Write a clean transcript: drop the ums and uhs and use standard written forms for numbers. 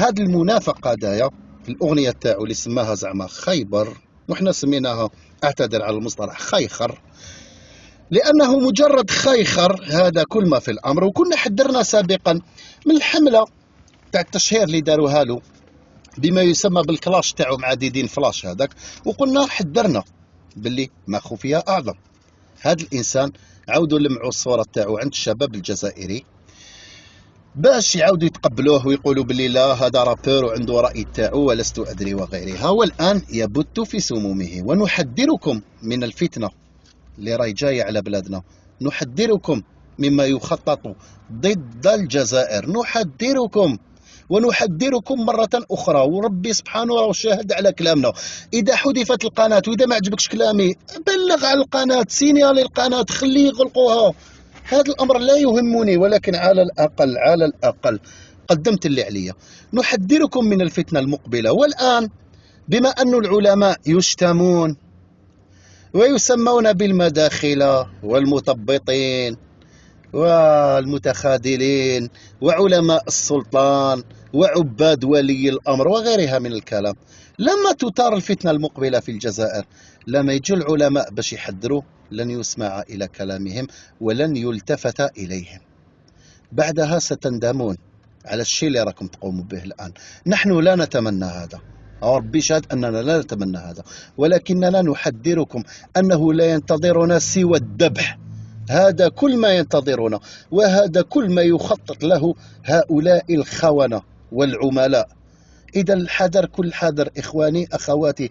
هاد المنافق هدايا في الاغنيه تاعو اللي سماها زعما خيبر، وحنا سميناها، اعتذر على المصطلح، خيخر، لانه مجرد خيخر. هذا كل ما في الامر. وكنا حذرنا سابقا من الحمله تاع التشهير اللي داروها له بما يسمى بالكلاش تاعو مع ديدين فلاش هذاك، وقلنا حذرنا باللي ما خفي اعظم. هذا الانسان عاودوا لمعوا الصوره تاعو عند الشباب الجزائري باش يعاودوا يتقبلوه ويقولوا باللي لا هذا رابور وعنده رأي تاعو ولست أدري وغيرها. والآن يبت في سمومه. ونحذركم من الفتنة اللي راهي جاية على بلادنا، نحذركم مما يخطط ضد الجزائر، نحذركم ونحذركم مرة أخرى. وربي سبحانه راه شاهد على كلامنا. إذا حذفت القناة وإذا ما عجبكش كلامي بلغ على القناة، سينيالي القناة، خليه يغلقوها. هذا الأمر لا يهمني، ولكن على الأقل قدمت اللي عليا. نحذركم من الفتنة المقبلة. والآن بما أن العلماء يشتمون ويسمون بالمداخلة والمثبطين والمتخاذلين وعلماء السلطان وعباد ولي الأمر وغيرها من الكلام، لما تثار الفتنة المقبلة في الجزائر لما يجوا العلماء باش يحذروا لن يسمع إلى كلامهم ولن يلتفت إليهم. بعدها ستندمون على الشيء اللي راكم تقوموا به الآن. نحن لا نتمنى هذا، ربي شهد أننا لا نتمنى هذا، ولكننا نحذركم أنه لا ينتظرنا سوى الذبح. هذا كل ما ينتظرنا، وهذا كل ما يخطط له هؤلاء الخونة والعملاء. إذا الحذر كل حذر إخواني أخواتي.